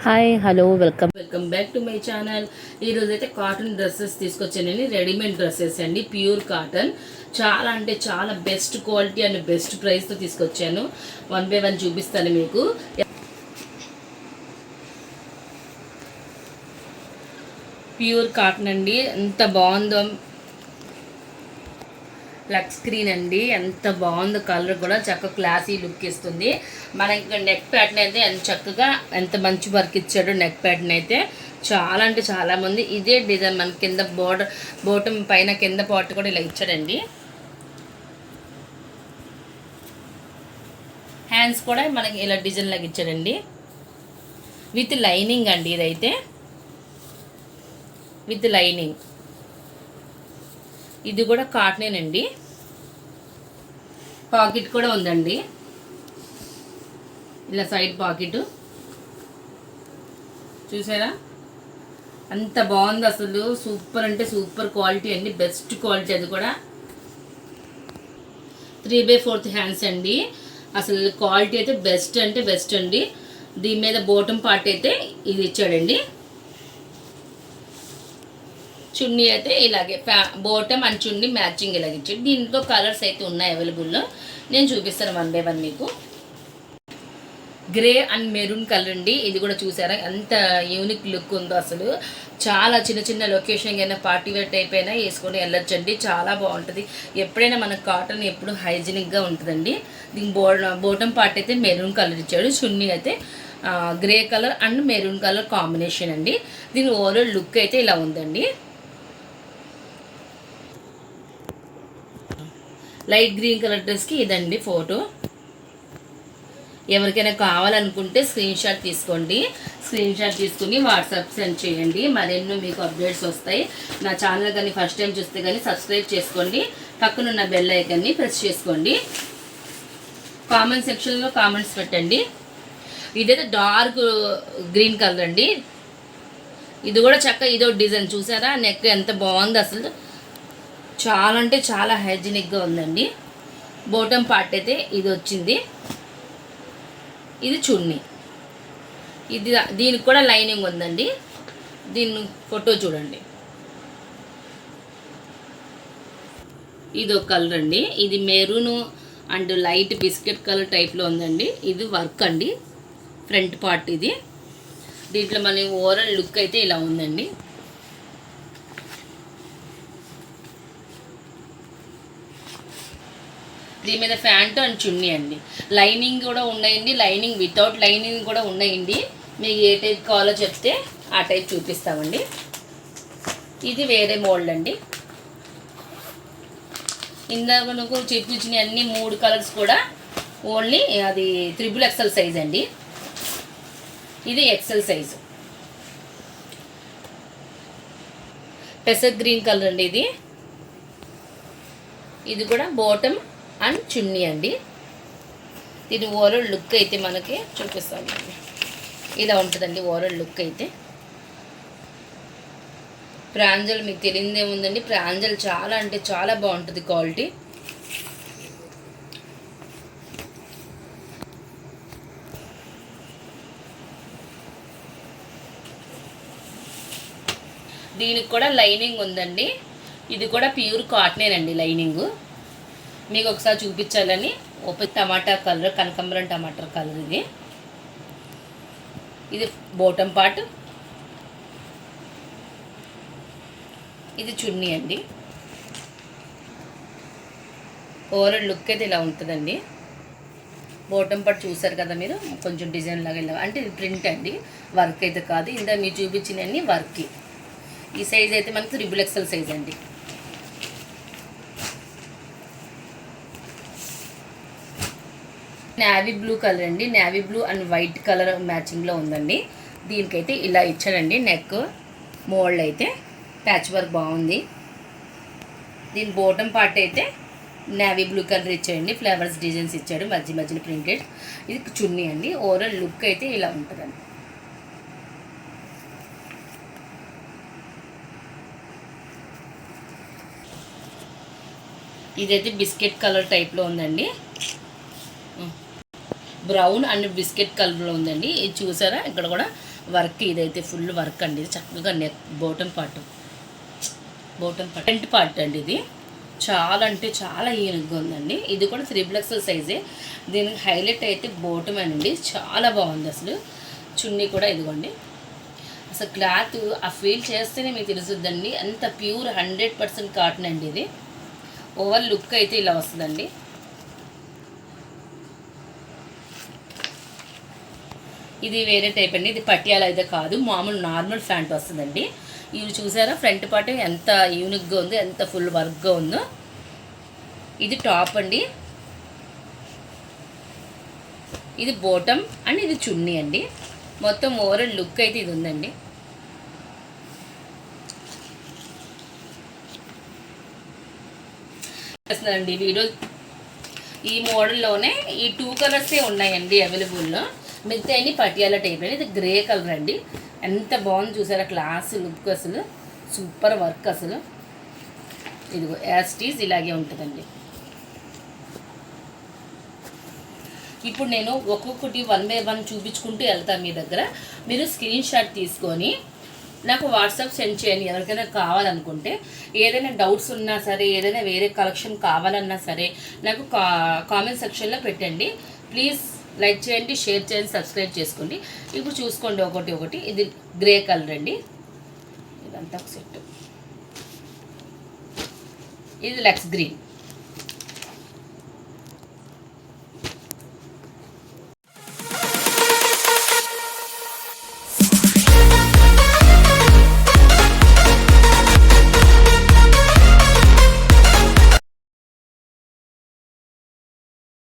Hi hello welcome back to my channel. ఈరోజు అయితే cotton dresses తీసుకొచ్చానండి. రెడీమేడ్ డ్రెస్సెస్ అండి, ప్యూర్ కాటన్. చాలా అంటే చాలా బెస్ట్ క్వాలిటీ అండ్ బెస్ట్ ప్రైస్తో తీసుకొచ్చాను. వన్ బై వన్ చూపిస్తాను మీకు. ప్యూర్ కాటన్ అండి, ఎంత బాగుందో. లక్ స్క్రీన్ అండి, ఎంత బాగుందో. కలర్ కూడా చక్కగా క్లాసీ లుక్ ఇస్తుంది. మనకి నెక్ ప్యాటర్న్ అయితే ఎంత చక్కగా ఎంత మంచి వర్క్ ఇచ్చాడు. నెక్ ప్యాటర్న్ అయితే చాలా అంటే చాలామంది ఇదే డిజైన్ మన కింద బోటం పైన కింద పార్ట్ కూడా ఇలా ఇచ్చాడండి. హ్యాండ్స్ కూడా మనకి ఇలా డిజైన్ లాగా ఇచ్చాడండి. విత్ లైనింగ్ అండి, ఇదైతే విత్ లైనింగ్. ఇది కూడా కాటనేనండి. పాకెట్ కూడా ఉందండి, ఇలా సైడ్ పాకెట్ చూసారా, అంత బాగుంది అసలు. సూపర్ అంటే సూపర్ క్వాలిటీ అండి, బెస్ట్ క్వాలిటీ. అది కూడా 3/4 హ్యాండ్స్ అండి. అసలు క్వాలిటీ అయితే బెస్ట్ అంటే బెస్ట్ అండి. దీని మీద బోటం పార్ట్ అయితే ఇది ఇచ్చాడండి. చున్నీ అయితే ఇలాగే బోటం అండ్ చున్నీ మ్యాచింగ్ ఇలాగ ఇచ్చాడు. దీంట్లో కలర్స్ అయితే ఉన్నాయి అవైలబుల్లో, నేను చూపిస్తాను వన్ బై వన్ మీకు. గ్రే అండ్ మెరూన్ కలర్ అండి. ఇది కూడా చూసారా ఎంత యూనిక్ లుక్ ఉందో అసలు. చాలా చిన్న చిన్న లొకేషన్ అయినా పార్టీ వేర్ టైప్ అయినా వేసుకొని వెళ్ళొచ్చండి, చాలా బాగుంటుంది. ఎప్పుడైనా మన కాటన్ ఎప్పుడు హైజీనిక్గా ఉంటుందండి. దీని బోటం పార్ట్ అయితే మెరూన్ కలర్ ఇచ్చాడు. చున్నీ అయితే grey colour and maroon colour combination అండి. దీని ఓవరాల్ లుక్ అయితే ఇలా ఉందండి. లైట్ గ్రీన్ కలర్ డ్రెస్కి ఇదండి ఫోటో. ఎవరికైనా కావాలనుకుంటే స్క్రీన్ షాట్ తీసుకోండి. స్క్రీన్ షాట్ తీసుకుని వాట్సాప్ సెండ్ చేయండి. మరెన్నో మీకు అప్డేట్స్ వస్తాయి. నా ఛానల్ కానీ ఫస్ట్ టైం చూస్తే కానీ సబ్స్క్రైబ్ చేసుకోండి. పక్కనున్న బెల్ ఐకాన్ని ప్రెస్ చేసుకోండి. కామెంట్ సెక్షన్లో కామెంట్స్ పెట్టండి. ఇదైతే డార్క్ గ్రీన్ కలర్ అండి. ఇది కూడా చక్కగా ఇదో డిజైన్ చూసారా, నెక్ ఎంత బాగుంది అసలు. చాలా అంటే చాలా హైజీనిక్గా ఉందండి. బోటం పార్ట్ అయితే ఇది వచ్చింది. ఇది చున్నీ. ఇది దీనికి కూడా లైనింగ్ ఉందండి. దీన్ని ఫోటో చూడండి. ఇది ఒక కలర్ అండి. ఇది maroon and light biscuit colour టైప్లో ఉందండి. ఇది వర్క్ అండి, ఫ్రంట్ పార్ట్ ఇది. దీంట్లో మన ఓవరాల్ లుక్ అయితే ఇలా ఉందండి. దీని మీద ప్యాంట్ అండ్ చున్నీ అండి. లైనింగ్ కూడా ఉన్నాయండి, లైనింగ్ వితౌట్ లైనింగ్ కూడా ఉన్నాయండి. మీకు ఏ టైప్ కావాలో చెప్తే ఆ టైప్ చూపిస్తామండి. ఇది వేరే మోల్డ్ అండి. ఇందాక మనకు చూపించిన అన్ని 3 కలర్స్ కూడా ఓన్లీ అది XXL సైజ్ అండి. ఇది ఎక్సెల్ సైజు. పెసర్ గ్రీన్ కలర్ అండి ఇది. ఇది కూడా బాటమ్ అండ్ చున్నీ అండి. దీని ఓవరాల్ లుక్ అయితే మనకి చూపిస్తాను. ఇలా ఉంటుందండి ఓవరాల్ లుక్ అయితే. ప్రాంజల్ మీకు తెలియదేముందండి, ప్రాంజల్ చాలా అంటే చాలా బాగుంటుంది క్వాలిటీ. దీనికి కూడా లైనింగ్ ఉందండి. ఇది కూడా ప్యూర్ కాటనేనండి లైనింగు. మీకు ఒకసారి చూపించాలని టమాటా కలర్, కనకాంబరం టమాటా కలర్ ఇది. ఇది బోటం పార్ట్, ఇది చున్నీ అండి. ఓవరాల్ లుక్ అయితే ఇలా ఉంటుందండి. బోటం పార్ట్ చూసారు కదా మీరు, కొంచెం డిజైన్ లాగా ఇలా, అంటే ఇది ప్రింట్ అండి, వర్క్ అయితే కాదు. ఇందా మీరు చూపించినవన్నీ వర్క్. ఈ సైజ్ అయితే మనకి XXL సైజ్ అండి. నేవీ బ్లూ కలర్ అండి. Navy blue and white colour మ్యాచింగ్లో ఉందండి. దీనికైతే ఇలా ఇచ్చాడండి నెక్ మోల్డ్ అయితే. ప్యాచ్ వర్క్ బాగుంది. దీని బోటం పార్ట్ అయితే నేవీ బ్లూ కలర్ ఇచ్చాడండి. ఫ్లవర్స్ డిజైన్స్ ఇచ్చాడు, మధ్య మధ్యలో ప్రింటెడ్. ఇది చున్నీ అండి. ఓవరాల్ లుక్ అయితే ఇలా ఉంటుందండి. ఇదైతే బిస్కెట్ కలర్ టైప్లో ఉందండి. బ్రౌన్ అండ్ బిస్కెట్ కలర్లో ఉందండి. ఇది చూసారా, ఇక్కడ కూడా వర్క్ ఇదైతే ఫుల్ వర్క్ అండి. ఇది చక్కగా neck bottom part front part అండి. ఇది చాలా అంటే చాలా యూనిక్గా ఉందండి. ఇది కూడా 3XL సైజే. దీనికి హైలైట్ అయితే బోటమేనండి. చాలా బాగుంది అసలు. చున్నీ కూడా ఇదిగోండి. అసలు క్లాత్ ఆ ఫీల్ చేస్తేనే మీకు తెలుస్తుందండి. అంత ప్యూర్ 100% కాటన్ అండి. ఇది ఓవర్ లుక్ అయితే ఇలా వస్తుందండి. ఇది వేరే టైప్ అండి. ఇది పటియాలా అయితే కాదు, మామూలు నార్మల్ ప్యాంట్ వస్తుందండి. ఇవి చూసారా ఫ్రంట్ పార్ట్ ఎంత యూనిక్గా ఉందో, ఎంత ఫుల్ వర్క్గా ఉందో. ఇది టాప్ అండి, ఇది బోటమ్ అండ్ ఇది చున్నీ అండి. మొత్తం ఓవరాల్ లుక్ అయితే ఇది ఉందండి. చేస్తున్నానండి వీడియో. ఈ మోడల్లోనే ఈ 2 కలర్సే ఉన్నాయండి అవైలబుల్లో. మిగతా అన్ని పటియాలా టైప్ అండి. ఇది గ్రే కలర్ అండి. ఎంత బాగుంది చూసారా, క్లాస్ లుక్ అసలు సూపర్ వర్క్ అసలు. ఇదిగో యాస్టీస్ ఇలాగే ఉంటుందండి. ఇప్పుడు నేను ఒక్కొక్కటి 1 by 1 చూపించుకుంటూ వెళ్తాను మీ దగ్గర. మీరు స్క్రీన్ షాట్ తీసుకొని నాకు వాట్సాప్ సెండ్ చేయండి. ఎవరికైనా కావాలనుకుంటే, ఏదైనా డౌట్స్ ఉన్నా సరే, ఏదైనా వేరే కలెక్షన్ కావాలన్నా సరే నాకు కామెంట్ సెక్షన్లో పెట్టండి. ప్లీజ్ లైక్ చేయండి, షేర్ చేయండి, సబ్స్క్రైబ్ చేసుకోండి. ఇప్పుడు చూసుకోండి ఒకటి. ఇది గ్రే కలర్ అండి. ఇదంతా ఒక సెట్. ఇది లక్స్ గ్రీన్.